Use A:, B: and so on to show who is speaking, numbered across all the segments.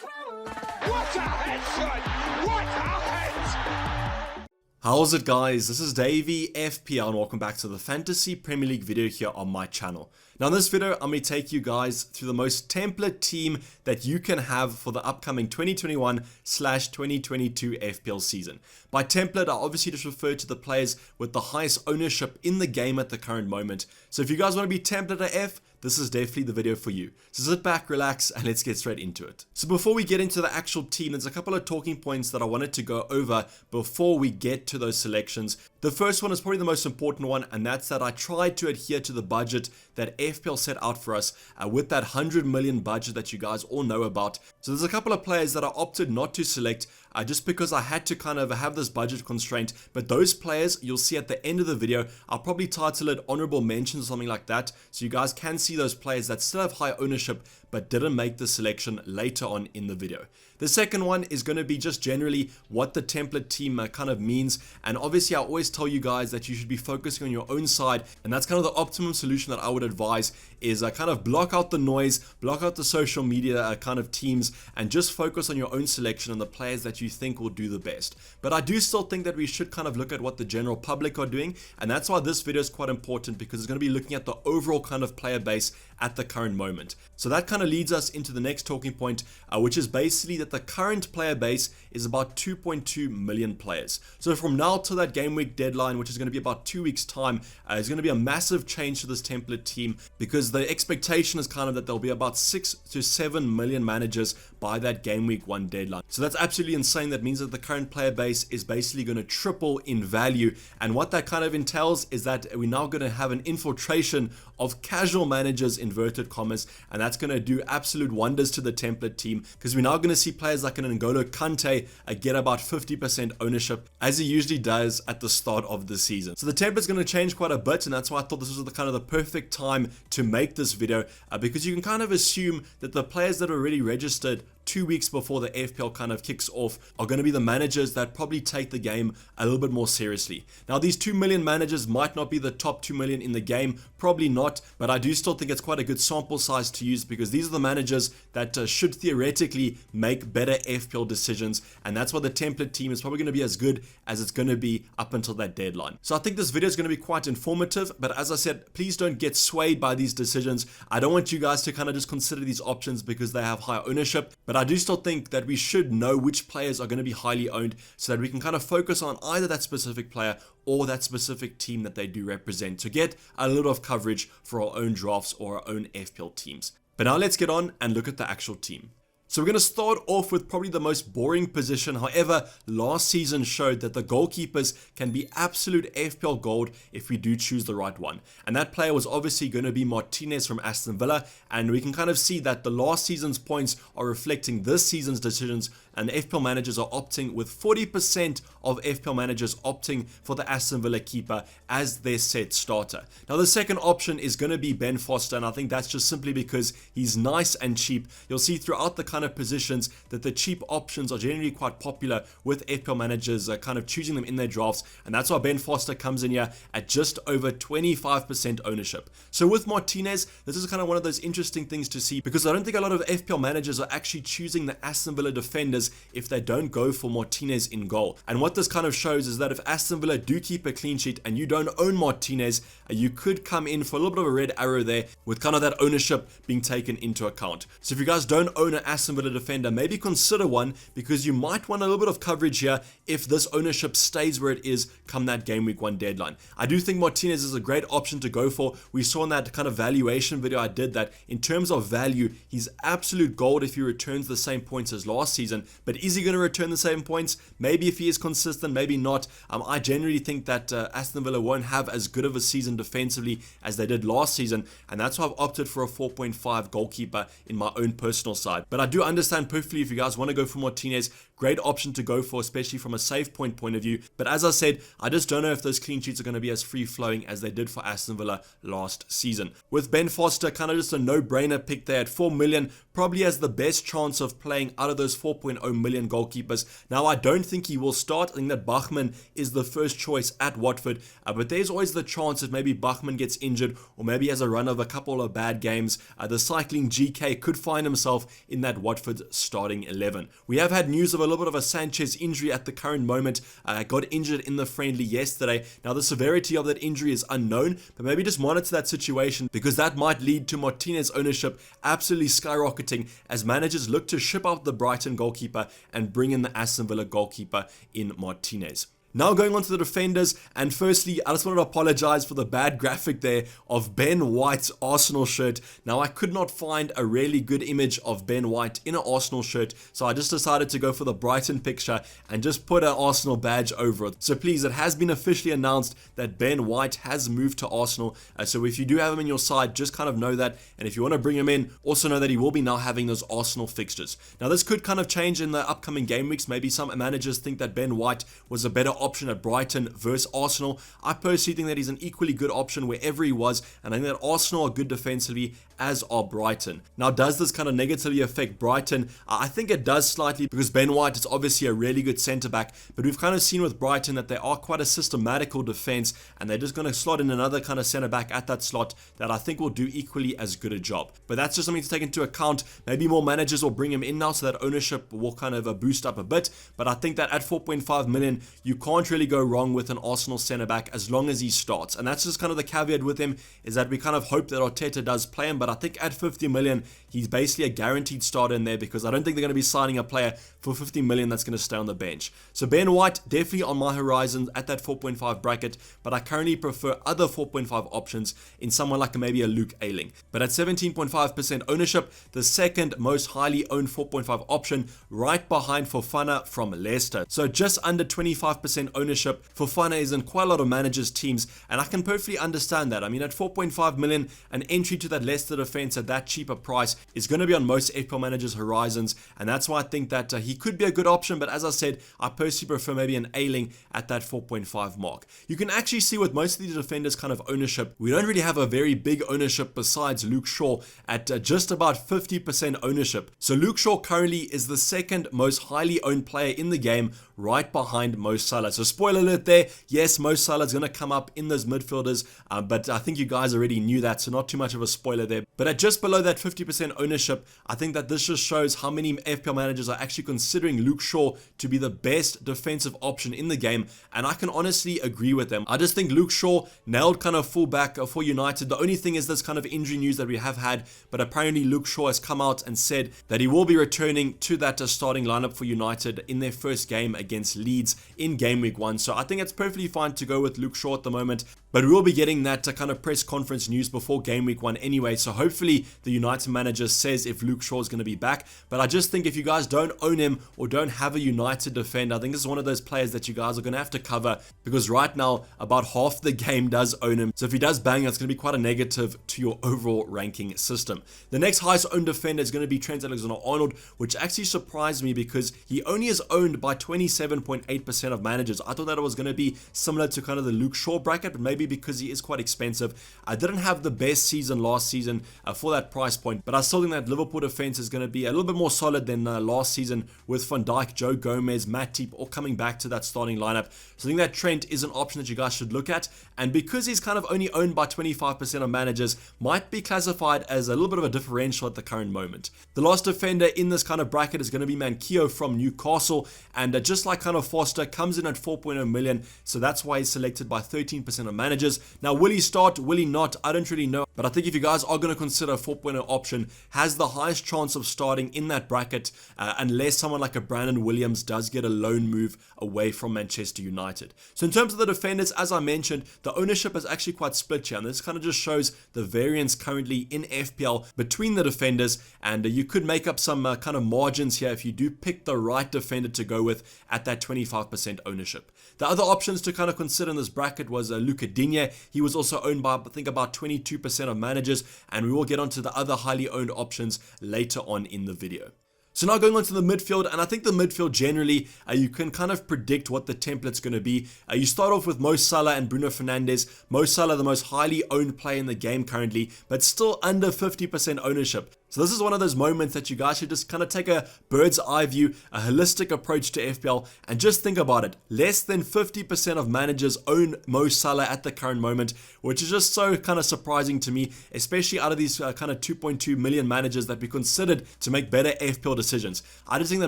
A: What a headshot! What a head!
B: How's it, guys? This is Dayvy, FPL, and welcome back to the Fantasy Premier League video here on my channel. Now in this video, I'm going to take you guys through the most template team that you can have for the upcoming 2021/2022 FPL season. By template, I obviously just refer to the players with the highest ownership in the game at the current moment. So if you guys want to be template AF, this is definitely the video for you. So sit back, relax, and let's get straight into it. So before we get into the actual team, there's a couple of talking points that I wanted to go over before we get to those selections. The first one is probably the most important one, and that's that I tried to adhere to the budget that FPL set out for us with that 100 million budget that you guys all know about. So there's a couple of players that I opted not to select just because I had to kind of have this budget constraint, but those players you'll see at the end of the video. I'll probably title it honorable mentions or something like that, so you guys can see those players that still have high ownership but didn't make the selection later on in the video. The second one is going to be just generally what the template team kind of means, and obviously I always tell you guys that you should be focusing on your own side, and that's kind of the optimum solution that I would advise is kind of block out the noise, block out the social media kind of teams, and just focus on your own selection and the players that you think will do the best. But I do still think that we should kind of look at what the general public are doing, and that's why this video is quite important, because it's going to be looking at the overall kind of player base at the current moment. So that kind of leads us into the next talking point, which is basically that the current player base is about 2.2 million players. So from now till that game week deadline, which is going to be about 2 weeks time, is going to be a massive change to this template team, because the expectation is kind of that there'll be about 6 to 7 million managers by that game week 1 deadline. So that's absolutely insane. That means that the current player base is basically going to triple in value, and what that kind of entails is that we're now going to have an infiltration of casual managers, inverted commas, and that's going to do absolute wonders to the template team, because we're now going to see players like an N'Golo Kante get about 50% ownership, as he usually does at the start of the season. So the template's going to change quite a bit, and that's why I thought this was the kind of the perfect time to make this video, because you can kind of assume that the players that are already registered 2 weeks before the FPL kind of kicks off are going to be the managers that probably take the game a little bit more seriously. Now these 2 million managers might not be the top 2 million in the game, probably not, but I do still think it's quite a good sample size to use, because these are the managers that should theoretically make better FPL decisions, and that's why the template team is probably going to be as good as it's going to be up until that deadline. So I think this video is going to be quite informative, but as I said, please don't get swayed by these decisions. I don't want you guys to kind of just consider these options because they have high ownership, but I do still think that we should know which players are going to be highly owned, so that we can kind of focus on either that specific player or that specific team that they do represent, to get a little of coverage for our own drafts or our own FPL teams. But now let's get on and look at the actual team. So we're going to start off with probably the most boring position. However, last season showed that the goalkeepers can be absolute FPL gold if we do choose the right one. And that player was obviously going to be Martinez from Aston Villa. And we can kind of see that the last season's points are reflecting this season's decisions, and FPL managers are opting, with 40% of FPL managers opting for the Aston Villa keeper as their set starter. Now the second option is going to be Ben Foster, and I think that's just simply because he's nice and cheap. You'll see throughout the kind of positions that the cheap options are generally quite popular with FPL managers kind of choosing them in their drafts, and that's why Ben Foster comes in here at just over 25% ownership. So with Martinez, this is kind of one of those interesting things to see, because I don't think a lot of FPL managers are actually choosing the Aston Villa defenders if they don't go for Martinez in goal. And what this kind of shows is that if Aston Villa do keep a clean sheet and you don't own Martinez, you could come in for a little bit of a red arrow there, with kind of that ownership being taken into account. So if you guys don't own an Aston Villa defender, maybe consider one, because you might want a little bit of coverage here if this ownership stays where it is come that game week 1 deadline. I do think Martinez is a great option to go for. We saw in that kind of valuation video I did that in terms of value, he's absolute gold if he returns the same points as last season. But is he going to return the same points? Maybe if he is consistent, maybe not. I generally think that Aston Villa won't have as good of a season defensively as they did last season, and that's why I've opted for a 4.5 goalkeeper in my own personal side. But I do understand perfectly if you guys want to go for Martinez. Great option to go for, especially from a save point of view. But as I said, I just don't know if those clean sheets are going to be as free-flowing as they did for Aston Villa last season. With Ben Foster, kind of just a no-brainer pick there at 4 million. Probably has the best chance of playing out of those 4.0 million goalkeepers. Now, I don't think he will start. I think that Bachmann is the first choice at Watford. But there's always the chance that maybe Bachmann gets injured, or maybe has a run of a couple of bad games. The cycling GK could find himself in that Watford's starting 11. We have had news of a little bit of a Sanchez injury at the current moment. Got injured in the friendly yesterday. Now the severity of that injury is unknown, but maybe just monitor that situation because that might lead to Martinez ownership absolutely skyrocketing as managers look to ship out the Brighton goalkeeper and bring in the Aston Villa goalkeeper in Martinez. Now going on to the defenders, and firstly, I just wanted to apologize for the bad graphic there of Ben White's Arsenal shirt. Now, I could not find a really good image of Ben White in an Arsenal shirt, so I just decided to go for the Brighton picture and just put an Arsenal badge over it. So please, it has been officially announced that Ben White has moved to Arsenal, so if you do have him in your side, just kind of know that, and if you want to bring him in, also know that he will be now having those Arsenal fixtures. Now, this could kind of change in the upcoming game weeks. Maybe some managers think that Ben White was a better option at Brighton versus Arsenal. I personally think that he's an equally good option wherever he was, and I think that Arsenal are good defensively, as are Brighton. Now, does this kind of negatively affect Brighton? I think it does slightly because Ben White is obviously a really good centre-back, but we've kind of seen with Brighton that they are quite a systematical defence, and they're just going to slot in another kind of centre-back at that slot that I think will do equally as good a job. But that's just something to take into account. Maybe more managers will bring him in now so that ownership will kind of boost up a bit, but I think that at 4.5 million, you can't really go wrong with an Arsenal centre-back as long as he starts. And that's just kind of the caveat with him, is that we kind of hope that Arteta does play him, but I think at 50 million, he's basically a guaranteed starter in there because I don't think they're going to be signing a player for 50 million that's going to stay on the bench. So Ben White, definitely on my horizon at that 4.5 bracket, but I currently prefer other 4.5 options in someone like maybe a Luke Ayling. But at 17.5% ownership, the second most highly owned 4.5 option, right behind Fofana from Leicester. So just under 25% ownership. Fofana is in quite a lot of managers' teams, and I can perfectly understand that. I mean, at 4.5 million, an entry to that Leicester defense at that cheaper price is going to be on most FPL managers' horizons, and that's why I think that he could be a good option. But as I said, I personally prefer maybe an Ayling at that 4.5 mark. You can actually see with most of the defenders' kind of ownership, we don't really have a very big ownership besides Luke Shaw at just about 50% ownership. So Luke Shaw currently is the second most highly owned player in the game, right behind Mo Salah. So spoiler alert there, yes, Mo Salah is going to come up in those midfielders, but I think you guys already knew that, so not too much of a spoiler there. But at just below that 50% ownership, I think that this just shows how many FPL managers are actually considering Luke Shaw to be the best defensive option in the game, and I can honestly agree with them. I just think Luke Shaw nailed kind of fullback for United. The only thing is this kind of injury news that we have had, but apparently Luke Shaw has come out and said that he will be returning to that starting lineup for United in their first game against Leeds in game week 1. So I think it's perfectly fine to go with Luke Shaw at the moment, but we will be getting that kind of press conference news before game week 1 anyway, so hopefully the United manager says if Luke Shaw is going to be back. But I just think if you guys don't own him or don't have a United defender, I think this is one of those players that you guys are going to have to cover, because right now about half the game does own him, so if he does bang, that's going to be quite a negative to your overall ranking system. The next highest owned defender is going to be Trent Alexander-Arnold, which actually surprised me because he only is owned by 27.8% of managers. I thought that it was going to be similar to kind of the Luke Shaw bracket, but maybe because he is quite expensive. I didn't have the best season last season for that price point, but I still think that Liverpool defense is going to be a little bit more solid than last season with Van Dijk, Joe Gomez, Matip all coming back to that starting lineup. So I think that Trent is an option that you guys should look at, and because he's kind of only owned by 25% of managers, might be classified as a little bit of a differential at the current moment. The last defender in this kind of bracket is going to be Manquillo from Newcastle, and just like kind of Foster, comes in at 4.0 million, so that's why he's selected by 13% of managers. Now, will he start? Will he not? I don't really know, but I think if you guys are going to consider a 4.0 option, has the highest chance of starting in that bracket, unless someone like a Brandon Williams does get a loan move away from Manchester United. So in terms of the defenders, as I mentioned, the ownership is actually quite split here, and this kind of just shows the variance currently in FPL between the defenders, and you could make up some kind of margins here if you do pick the right defender to go with at that 25% ownership. The other options to kind of consider in this bracket was Luca Digne. He was also owned by, I think, about 22% of managers, and we will get onto the other highly owned options later on in the video. So now going on to the midfield, and I think the midfield generally, you can kind of predict what the template's going to be. You start off with Mo Salah and Bruno Fernandes. Mo Salah, the most highly owned player in the game currently, but still under 50% ownership. So this is one of those moments that you guys should just kind of take a bird's eye view, a holistic approach to FPL, and just think about it. Less than 50% of managers own Mo Salah at the current moment, which is just so kind of surprising to me, especially out of these kind of 2.2 million managers that we considered to make better FPL decisions. I just think that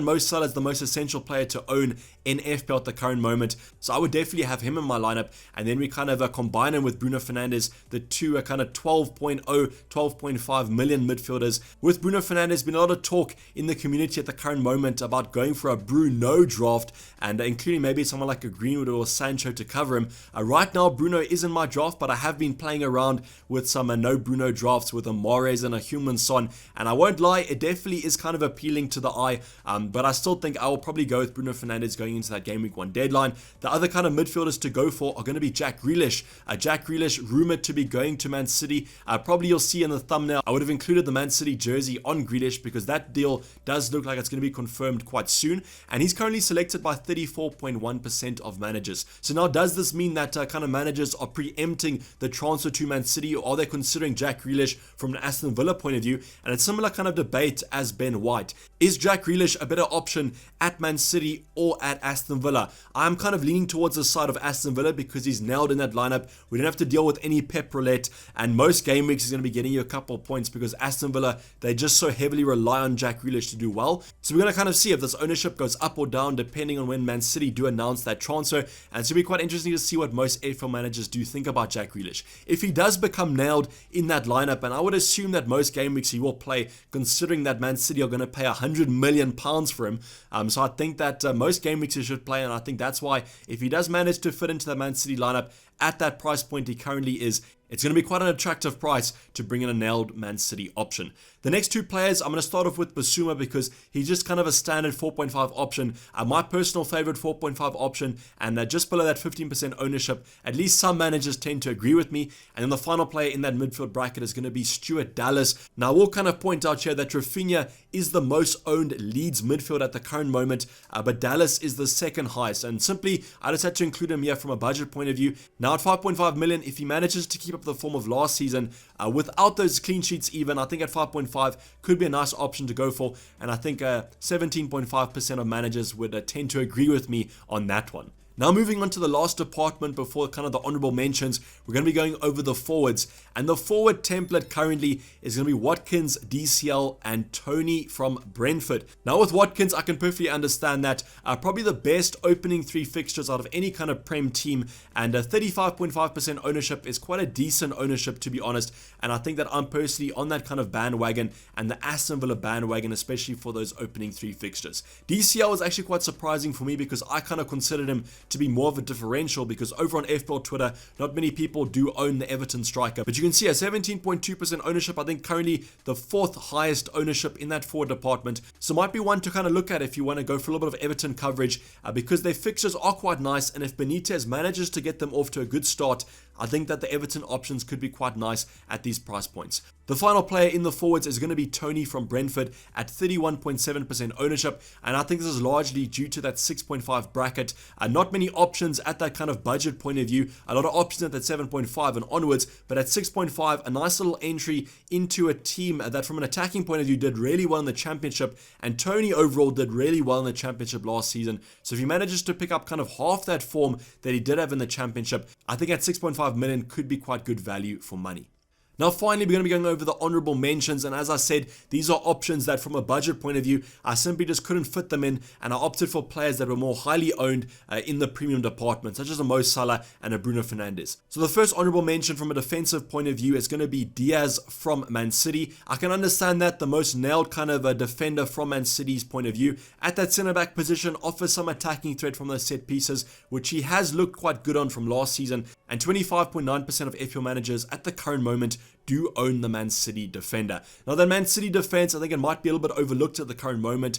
B: Mo Salah is the most essential player to own in FPL at the current moment, so I would definitely have him in my lineup, and then we kind of combine him with Bruno Fernandes, the two kind of 12.0, 12.5 million midfielders. With Bruno Fernandes, been a lot of talk in the community at the current moment about going for a Bruno draft, and including maybe someone like a Greenwood or Sancho to cover him. Right now, Bruno is in my draft, but I have been playing around with some no Bruno drafts with a Mahrez and a Heung-min Son, and I won't lie, it definitely is kind of appealing to the eye, but I still think I will probably go with Bruno Fernandes going into that game week 1 deadline. The other kind of midfielders to go for are going to be Jack Grealish. Jack Grealish rumored to be going to Man City. Probably you'll see in the thumbnail, I would have included the Man City jersey on Grealish because that deal does look like it's going to be confirmed quite soon, and he's currently selected by 34.1% of managers. So now does this mean that kind of managers are preempting the transfer to Man City, or are they considering Jack Grealish from an Aston Villa point of view? And it's similar kind of debate as Ben White. Is Jack Grealish a better option at Man City or at Aston Villa? I'm kind of leaning towards the side of Aston Villa because he's nailed in that lineup. We don't have to deal with any pep roulette, and most game weeks is going to be getting you a couple of points because Aston Villa, they just so heavily rely on Jack Grealish to do well. So we're going to kind of see if this ownership goes up or down depending on when Man City do announce that transfer, and it's going to be quite interesting to see what most FPL managers do think about Jack Grealish. If he does become nailed in that lineup, and I would assume that most game weeks he will play, considering that Man City are going to pay £100 million for him, so I think that most game weeks he should play, and I think that's why if he does manage to fit into the Man City lineup at that price point he currently is, it's going to be quite an attractive price to bring in a nailed Man City option. The next two players, I'm going to start off with Basuma because he's just kind of a standard 4.5 option, my personal favorite 4.5 option, and just below that 15% ownership. At least some managers tend to agree with me. And then the final player in that midfield bracket is going to be Stuart Dallas. Now, I will kind of point out here that Rafinha is the most owned Leeds midfield at the current moment, but Dallas is the second highest. And simply, I just had to include him here from a budget point of view. Now, at 5.5 million, if he manages to keep up the form of last season, without those clean sheets even, I think at 5.5 could be a nice option to go for, and I think 17.5% of managers would tend to agree with me on that one. Now moving on to the last department before kind of the honorable mentions, we're going to be going over the forwards, and the forward template currently is going to be Watkins, DCL, and Tony from Brentford. Now with Watkins, I can perfectly understand that probably the best opening 3 fixtures out of any kind of Prem team, and 35.5% ownership is quite a decent ownership, to be honest, and I think that I'm personally on that kind of bandwagon, and the Aston Villa bandwagon, especially for those opening 3 fixtures. DCL was actually quite surprising for me because I kind of considered him to be more of a differential, because over on FPL Twitter, not many people do own the Everton striker, but you can see a 17.2% ownership, I think currently the 4th highest ownership in that forward department, so might be one to kind of look at if you want to go for a little bit of Everton coverage, because their fixtures are quite nice, and if Benitez manages to get them off to a good start, I think that the Everton options could be quite nice at these price points. The final player in the forwards is going to be Tony from Brentford at 31.7% ownership, and I think this is largely due to that 6.5 bracket. Not many options at that kind of budget point of view, a lot of options at that 7.5 and onwards, but at 6.5, a nice little entry into a team that from an attacking point of view did really well in the championship, and Tony overall did really well in the championship last season. So if he manages to pick up kind of half that form that he did have in the championship, I think at 6.5 million could be quite good value for money. Now finally, we're going to be going over the honorable mentions, and as I said, these are options that from a budget point of view, I simply just couldn't fit them in, and I opted for players that were more highly owned in the premium department, such as a Mo Salah and a Bruno Fernandes. So the first honorable mention from a defensive point of view is going to be Diaz from Man City. I can understand that the most nailed kind of a defender from Man City's point of view at that centre-back position offers some attacking threat from those set pieces, which he has looked quite good on from last season, and 25.9% of FPL managers at the current moment do own the Man City defender. Now, the Man City defense, I think it might be a little bit overlooked at the current moment,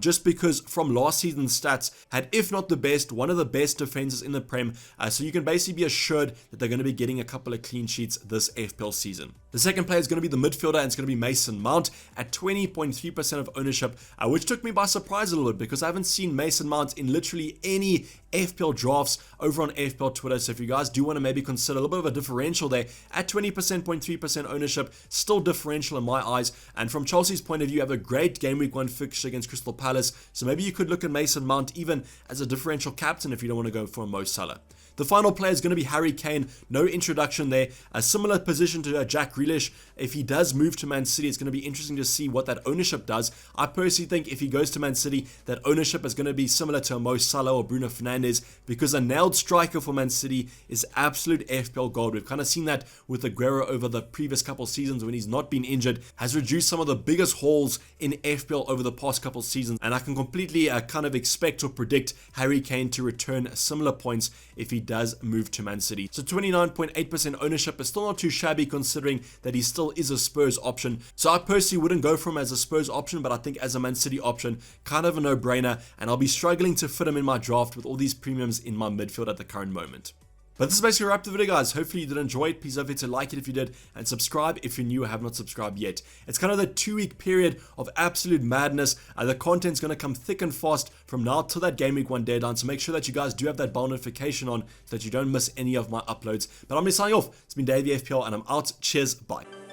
B: just because from last season's stats, had, if not the best, one of the best defenses in the Prem, so you can basically be assured that they're going to be getting a couple of clean sheets this FPL season. The second player is going to be the midfielder, and it's going to be Mason Mount at 20.3% of ownership, which took me by surprise a little bit because I haven't seen Mason Mount in literally any FPL drafts over on FPL Twitter. So if you guys do want to maybe consider a little bit of a differential there, at 20.3%, 28% ownership, still differential in my eyes. And from Chelsea's point of view, you have a great game week 1 fixture against Crystal Palace, so maybe you could look at Mason Mount even as a differential captain if you don't want to go for a Mo Salah. The final player is going to be Harry Kane. No introduction there. A similar position to Jack Grealish. If he does move to Man City, it's going to be interesting to see what that ownership does. I personally think if he goes to Man City, that ownership is going to be similar to a Mo Salah or Bruno Fernandes, because a nailed striker for Man City is absolute FPL gold. We've kind of seen that with Aguero over the previous couple seasons when he's not been injured, has reduced some of the biggest hauls in FPL over the past couple seasons, and I can completely kind of expect or predict Harry Kane to return similar points if he does move to Man City. So 29.8% ownership is still not too shabby considering that he still is a Spurs option. So I personally wouldn't go for him as a Spurs option, but I think as a Man City option, kind of a no-brainer, and I'll be struggling to fit him in my draft with all these premiums in my midfield at the current moment. But this is basically a wrap the video, guys. Hopefully you did enjoy it. Please don't forget to like it if you did, and subscribe if you're new or have not subscribed yet. It's kind of the 2-week period of absolute madness. The content's going to come thick and fast from now till that game week 1 deadline, so make sure that you guys do have that bell notification on so that you don't miss any of my uploads. But I'm going to be signing off. It's been Dayvy FPL, and I'm out. Cheers, bye.